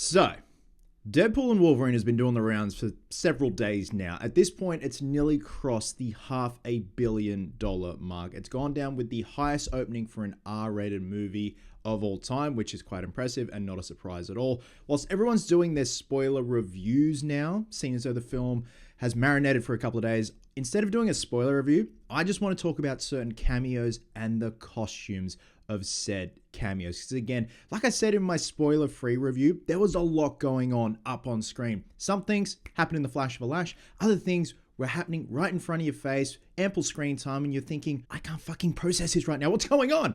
So, Deadpool and Wolverine has been doing the rounds for several days now. At this point, it's nearly crossed the $500 million mark. It's gone down with the highest opening for an R-rated movie of all time, which is quite impressive and not a surprise at all. Whilst everyone's doing their spoiler reviews now, seeing as though the film has marinated for a couple of days, instead of doing a spoiler review, I just want to talk about certain cameos and the costumes of said cameos. Because again, like I said in my spoiler-free review, there was a lot going on up on screen. Some things happened in the flash of a lash. Other things were happening right in front of your face, ample screen time, and you're thinking, I can't fucking process this right now. What's going on?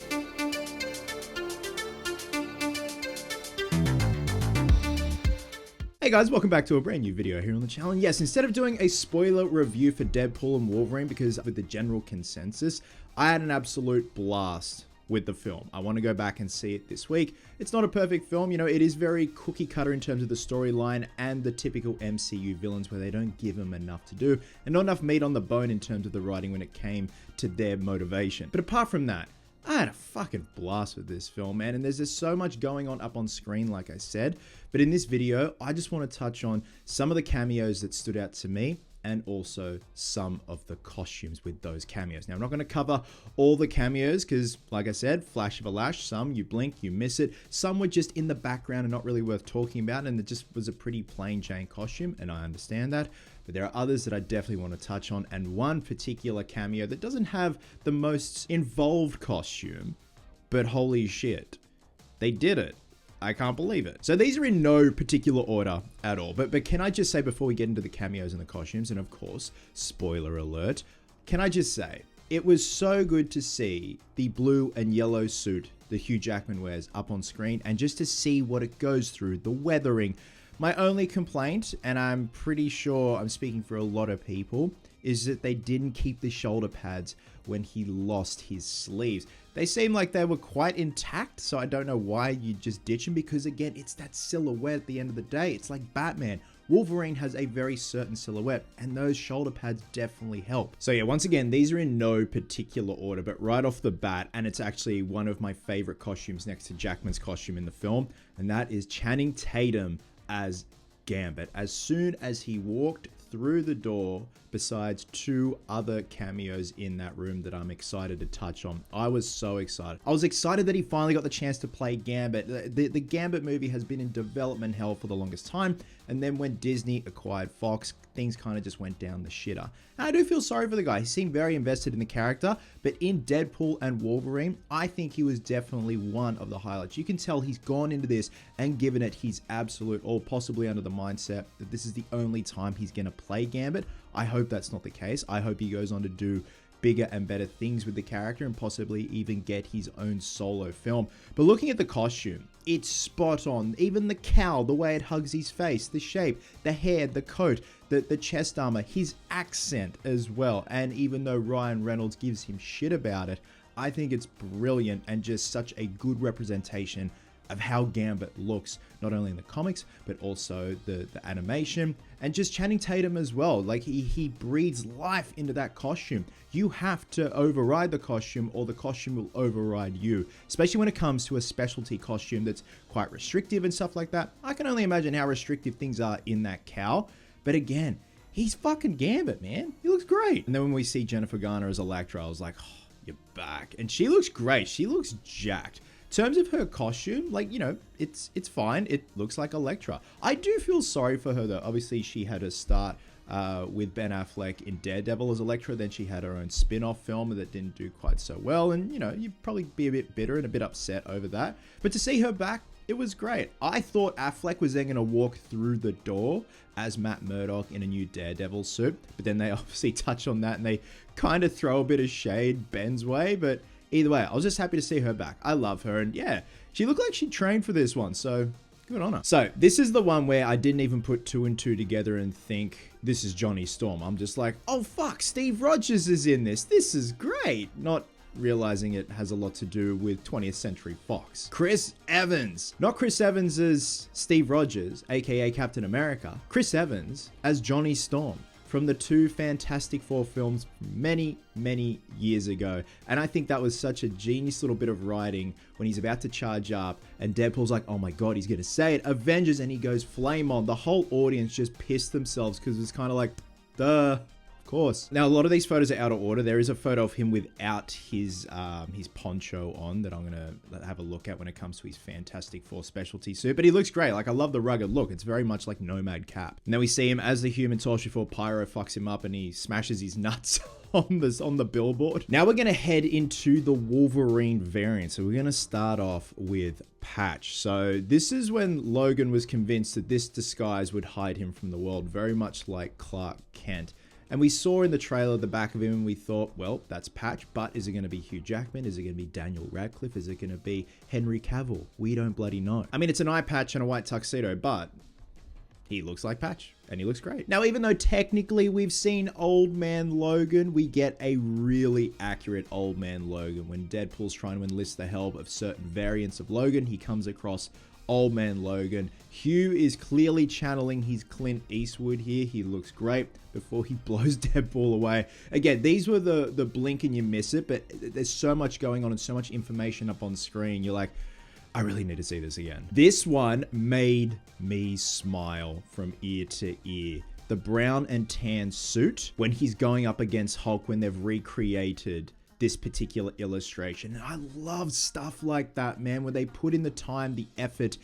Hey guys, welcome back to a brand new video here on the channel. And yes, instead of doing a spoiler review for Deadpool and Wolverine, because with the general consensus, I had an absolute blast with the film. I want to go back and see it this week. It's not a perfect film, you know, it is very cookie cutter in terms of the storyline and the typical MCU villains where they don't give them enough to do and not enough meat on the bone in terms of the writing when it came to their motivation. But apart from that, I had a fucking blast with this film, man, and there's just so much going on up on screen, like I said. But in this video, I just want to touch on some of the cameos that stood out to me and also some of the costumes with those cameos. Now, I'm not going to cover all the cameos because, like I said, flash of a lash, some you blink, you miss it. Some were just in the background and not really worth talking about, and it just was a pretty plain Jane costume, and I understand that. But there are others that I definitely want to touch on, and one particular cameo that doesn't have the most involved costume, but holy shit, they did it. I can't believe it. So these are in no particular order at all. But can I just say before we get into the cameos and the costumes, and of course, spoiler alert, can I just say, it was so good to see the blue and yellow suit that Hugh Jackman wears up on screen and just to see what it goes through, the weathering. My only complaint, and I'm pretty sure I'm speaking for a lot of people, is that they didn't keep the shoulder pads when he lost his sleeves. They seem like they were quite intact, so I don't know why you just ditch them, because again, it's that silhouette at the end of the day. It's like Batman. Wolverine has a very certain silhouette, and those shoulder pads definitely help. So yeah, once again, these are in no particular order, but right off the bat, and it's actually one of my favorite costumes next to Jackman's costume in the film, and that is Channing Tatum as Gambit. As soon as he walked through the door, besides two other cameos in that room that I'm excited to touch on, I was so excited. I was excited that he finally got the chance to play Gambit. The Gambit movie has been in development hell for the longest time, and then when Disney acquired Fox, things kind of just went down the shitter. And I do feel sorry for the guy. He seemed very invested in the character, but in Deadpool and Wolverine, I think he was definitely one of the highlights. You can tell he's gone into this and given it his absolute all, possibly under the mindset that this is the only time he's going to play Gambit. I hope that's not the case. I hope he goes on to do bigger and better things with the character and possibly even get his own solo film. But looking at the costume, it's spot on. Even the cowl, the way it hugs his face, the shape, the hair, the coat, the chest armor, his accent as well. And even though Ryan Reynolds gives him shit about it, I think it's brilliant and just such a good representation of how Gambit looks, not only in the comics, but also the animation, and just Channing Tatum as well. Like he breathes life into that costume. You have to override the costume or the costume will override you, especially when it comes to a specialty costume that's quite restrictive and stuff like that. I can only imagine how restrictive things are in that cowl, but again, he's fucking Gambit, man. He looks great. And then when we see Jennifer Garner as Elektra, I was like, oh, you're back. And she looks great. She looks jacked. In terms of her costume, like, you know, it's fine. It looks like Elektra. I do feel sorry for her, though. Obviously, she had to start with Ben Affleck in Daredevil as Elektra. Then she had her own spin-off film that didn't do quite so well. And, you know, you'd probably be a bit bitter and a bit upset over that. But to see her back, it was great. I thought Affleck was then going to walk through the door as Matt Murdock in a new Daredevil suit. But then they obviously touch on that and they kind of throw a bit of shade Ben's way. But either way, I was just happy to see her back. I love her. And yeah, she looked like she trained for this one. So good on her. So this is the one where I didn't even put two and two together and think this is Johnny Storm. I'm just like, oh fuck, Steve Rogers is in this. This is great. Not realizing it has a lot to do with 20th Century Fox. Chris Evans. Not Chris Evans as Steve Rogers, aka Captain America. Chris Evans as Johnny Storm from the two Fantastic Four films many, many years ago. And I think that was such a genius little bit of writing when he's about to charge up and Deadpool's like, oh my God, he's going to say it, Avengers, and he goes flame on. The whole audience just pissed themselves because it's kind of like, duh. Course. Now, a lot of these photos are out of order. There is a photo of him without his poncho on that I'm gonna have a look at when it comes to his Fantastic Four specialty suit. But he looks great. Like, I love the rugged look. It's very much like Nomad Cap. And then we see him as the Human Torch before Pyro fucks him up and he smashes his nuts on the billboard. Now we're gonna head into the Wolverine variant. So we're gonna start off with Patch. So this is when Logan was convinced that this disguise would hide him from the world, very much like Clark Kent. And we saw in the trailer the back of him and we thought, well, that's Patch, but is it going to be Hugh Jackman? Is it going to be Daniel Radcliffe? Is it going to be Henry Cavill? We don't bloody know. I mean, it's an eye patch and a white tuxedo, but he looks like Patch and he looks great. Now, even though technically we've seen Old Man Logan, we get a really accurate Old Man Logan. When Deadpool's trying to enlist the help of certain variants of Logan, he comes across Old Man Logan. Hugh is clearly channeling his Clint Eastwood here. He looks great before he blows Deadpool away. Again, these were the blink and you miss it, but there's so much going on and so much information up on screen. You're like, I really need to see this again. This one made me smile from ear to ear. The brown and tan suit when he's going up against Hulk when they've recreated this particular illustration. And I love stuff like that, man, where they put in the time, the effort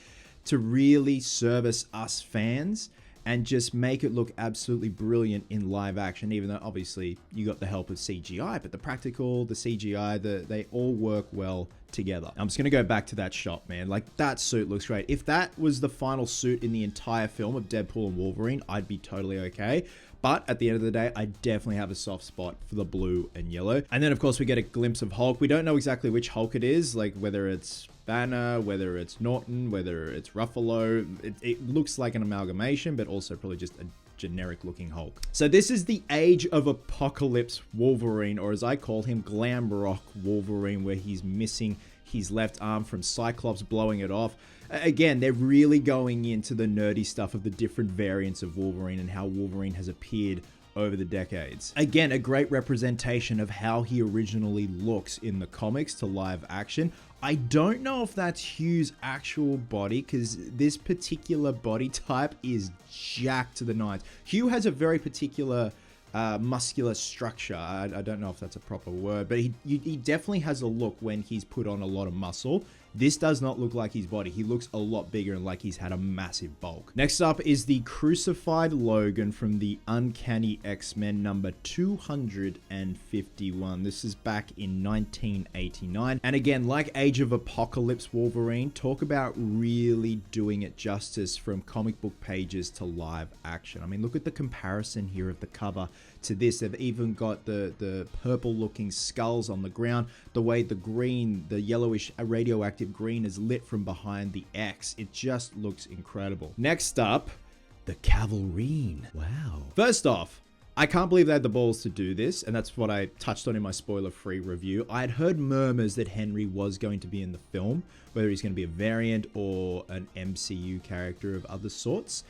to really service us fans and just make it look absolutely brilliant in live action, even though obviously you got the help of CGI, but the practical, the CGI, they all work well together. I'm just gonna go back to that shot, man. Like, that suit looks great. If that was the final suit in the entire film of Deadpool and Wolverine, I'd be totally okay. But at the end of the day, I definitely have a soft spot for the blue and yellow. And then, of course, we get a glimpse of Hulk. We don't know exactly which Hulk it is, like whether it's Banner, whether it's Norton, whether it's Ruffalo. It looks like an amalgamation, but also probably just a generic looking Hulk. So this is the Age of Apocalypse Wolverine, or as I call him, Glamrock Wolverine, where he's missing his left arm from Cyclops blowing it off. Again, they're really going into the nerdy stuff of the different variants of Wolverine and how Wolverine has appeared over the decades. Again, a great representation of how he originally looks in the comics to live action. I don't know if that's Hugh's actual body, because this particular body type is jacked to the nines. Hugh has a very particular muscular structure. I don't know if that's a proper word, but he definitely has a look when he's put on a lot of muscle. This does not look like his body. He looks a lot bigger and like he's had a massive bulk. Next up is the crucified Logan from the Uncanny X-Men number 251. This is back in 1989. And again, like Age of Apocalypse Wolverine, talk about really doing it justice from comic book pages to live action. I mean, look at the comparison here of the cover to this. They've even got the purple looking skulls on the ground, the way the green, the yellowish radioactive green is lit from behind the X. It just looks incredible. Next up, the cavalin. Wow. First off, I can't believe they had the balls to do this, and that's what I touched on in my spoiler-free review. I had heard murmurs that Henry was going to be in the film, whether he's going to be a variant or an MCU character of other sorts.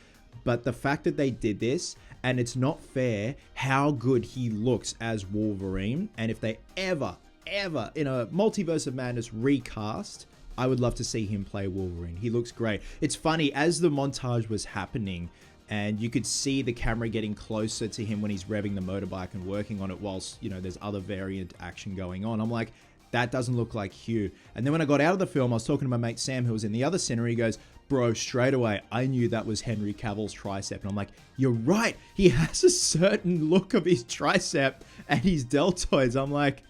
But the fact that they did this, and it's not fair how good he looks as Wolverine, and if they ever in a Multiverse of Madness recast, I would love to see him play Wolverine. He looks great. It's funny, as the montage was happening, and you could see the camera getting closer to him when he's revving the motorbike and working on it whilst, you know, there's other variant action going on. I'm like, that doesn't look like Hugh. And then when I got out of the film, I was talking to my mate Sam, who was in the other center. He goes, bro, straight away, I knew that was Henry Cavill's tricep. And I'm like, you're right. He has a certain look of his tricep and his deltoids. I'm like,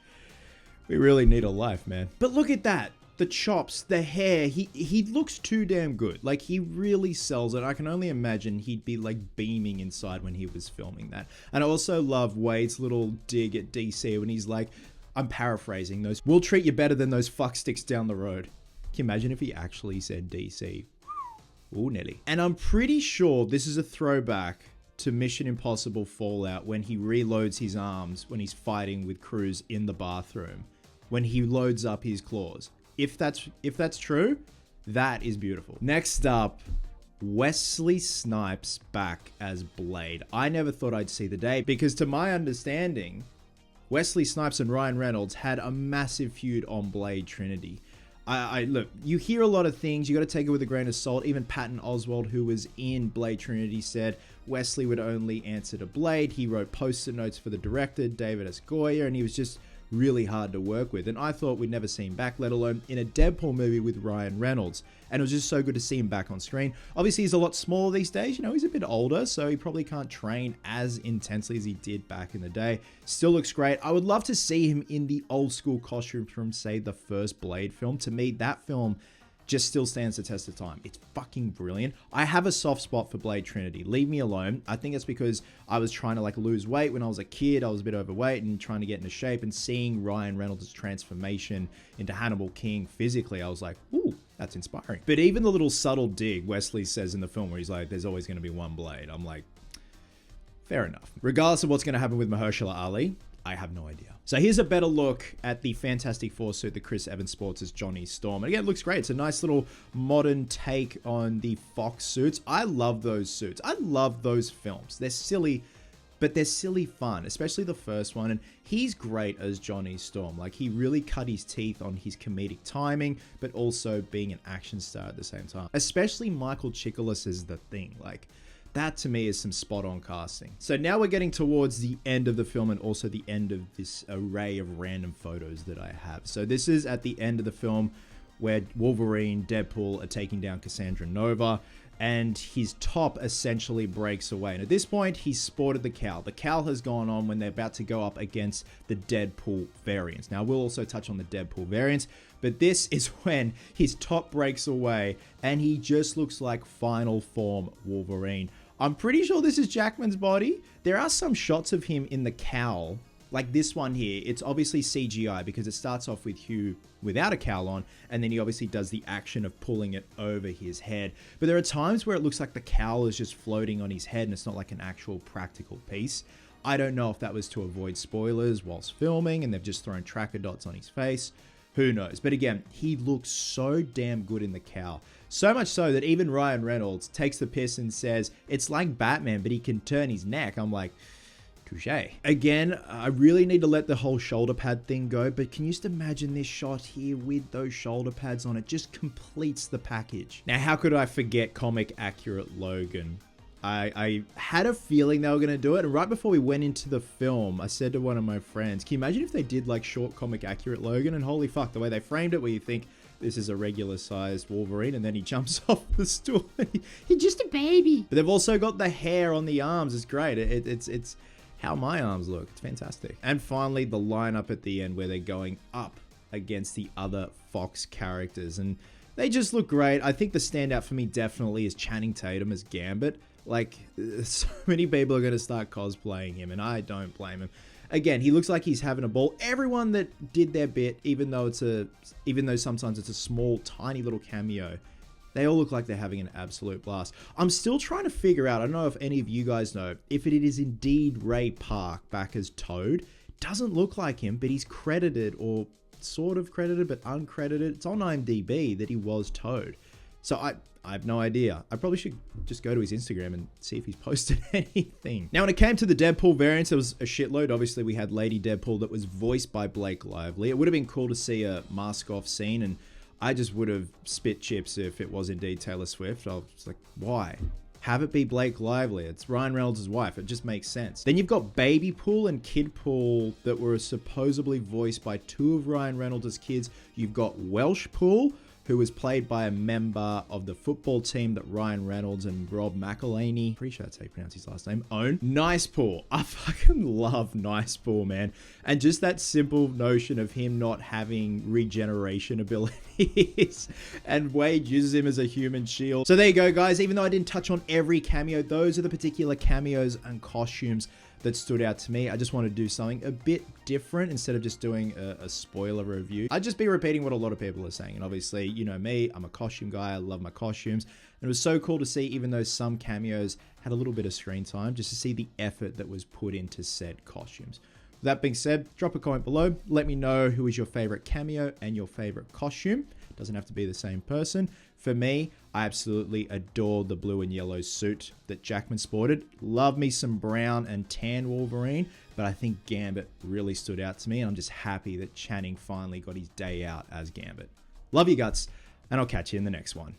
we really need a life, man. But look at that. The chops, the hair, he looks too damn good. Like, he really sells it. I can only imagine he'd be like beaming inside when he was filming that. And I also love Wade's little dig at DC when he's like, I'm paraphrasing, those, we'll treat you better than those fucksticks down the road. Can you imagine if he actually said DC? Ooh, Nelly. And I'm pretty sure this is a throwback to Mission Impossible Fallout when he reloads his arms when he's fighting with Cruz in the bathroom, when he loads up his claws. If that's true, that is beautiful. Next up, Wesley Snipes back as Blade. I never thought I'd see the day because to my understanding, Wesley Snipes and Ryan Reynolds had a massive feud on Blade Trinity. Look, you hear a lot of things, you got to take it with a grain of salt. Even Patton Oswalt, who was in Blade Trinity, said Wesley would only answer to Blade. He wrote post-it notes for the director, David S. Goyer, and he was just really hard to work with. And I thought we'd never see him back, let alone in a Deadpool movie with Ryan Reynolds. And it was just so good to see him back on screen. Obviously, he's a lot smaller these days. You know, he's a bit older, so he probably can't train as intensely as he did back in the day. Still looks great. I would love to see him in the old school costumes from, say, the first Blade film. To me, that film just still stands the test of time. It's fucking brilliant. I have a soft spot for Blade Trinity. Leave me alone. I think it's because I was trying to like lose weight when I was a kid. I was a bit overweight and trying to get into shape, and seeing Ryan Reynolds' transformation into Hannibal King physically, I was like, ooh, that's inspiring. But even the little subtle dig Wesley says in the film where he's like, there's always going to be one Blade. I'm like, fair enough. Regardless of what's going to happen with Mahershala Ali, I have no idea. So here's a better look at the Fantastic Four suit that Chris Evans sports as Johnny Storm. And again, it looks great. It's a nice little modern take on the Fox suits. I love those suits. I love those films. They're silly, but they're silly fun, especially the first one. And he's great as Johnny Storm. Like, he really cut his teeth on his comedic timing, but also being an action star at the same time. Especially Michael Chiklis as the Thing. Like, that to me is some spot on casting. So now we're getting towards the end of the film and also the end of this array of random photos that I have. So this is at the end of the film where Wolverine, Deadpool are taking down Cassandra Nova, and his top essentially breaks away. And at this point, he's sported the cowl. The cowl has gone on when they're about to go up against the Deadpool variants. Now, we'll also touch on the Deadpool variants, but this is when his top breaks away and he just looks like final form Wolverine. I'm pretty sure this is Jackman's body. There are some shots of him in the cowl, like this one here. It's obviously CGI because it starts off with Hugh without a cowl on, and then he obviously does the action of pulling it over his head. But there are times where it looks like the cowl is just floating on his head and it's not like an actual practical piece. I don't know if that was to avoid spoilers whilst filming and they've just thrown tracker dots on his face. Who knows? But again, he looks so damn good in the cowl. So much so that even Ryan Reynolds takes the piss and says, it's like Batman, but he can turn his neck. I'm like, touche. Again, I really need to let the whole shoulder pad thing go, but can you just imagine this shot here with those shoulder pads on? It just completes the package. Now, how could I forget comic accurate Logan? I had a feeling they were going to do it, and right before we went into the film, I said to one of my friends, can you imagine if they did like short comic accurate Logan? And holy fuck, the way they framed it, where you think this is a regular sized Wolverine and then he jumps off the stool. He's just a baby. But they've also got the hair on the arms. It's great. It's how my arms look. It's fantastic. And finally, the lineup at the end where they're going up against the other Fox characters, and they just look great. I think the standout for me definitely is Channing Tatum as Gambit. Like, so many people are going to start cosplaying him, and I don't blame him. Again, he looks like he's having a ball. Everyone that did their bit, even though sometimes it's a small, tiny little cameo, they all look like they're having an absolute blast. I'm still trying to figure out, I don't know if any of you guys know, if it is indeed Ray Park back as Toad. Doesn't look like him, but he's credited, or sort of credited, but uncredited. It's on IMDb that he was Toad. So I have no idea. I probably should just go to his Instagram and see if he's posted anything. Now, when it came to the Deadpool variants, there was a shitload. Obviously, we had Lady Deadpool that was voiced by Blake Lively. It would have been cool to see a mask-off scene, and I just would have spit chips if it was indeed Taylor Swift. I was like, why? Have it be Blake Lively. It's Ryan Reynolds' wife. It just makes sense. Then you've got Baby Pool and Kid Pool that were supposedly voiced by two of Ryan Reynolds' kids. You've got Welsh Pool, who was played by a member of the football team that Ryan Reynolds and Rob McElhaney, pretty sure that's how you pronounce his last name, own. Nice Pool. I fucking love Nice Pool, man. And just that simple notion of him not having regeneration abilities and Wade uses him as a human shield. So there you go, guys. Even though I didn't touch on every cameo, those are the particular cameos and costumes that stood out to me. I just want to do something a bit different instead of just doing a spoiler review. I'd just be repeating what a lot of people are saying. And obviously, you know me, I'm a costume guy. I love my costumes. And it was so cool to see, even though some cameos had a little bit of screen time, just to see the effort that was put into said costumes. With that being said, drop a comment below. Let me know who is your favorite cameo and your favorite costume. Doesn't have to be the same person. For me, I absolutely adore the blue and yellow suit that Jackman sported. Love me some brown and tan Wolverine, but I think Gambit really stood out to me, and I'm just happy that Channing finally got his day out as Gambit. Love you guts, and I'll catch you in the next one.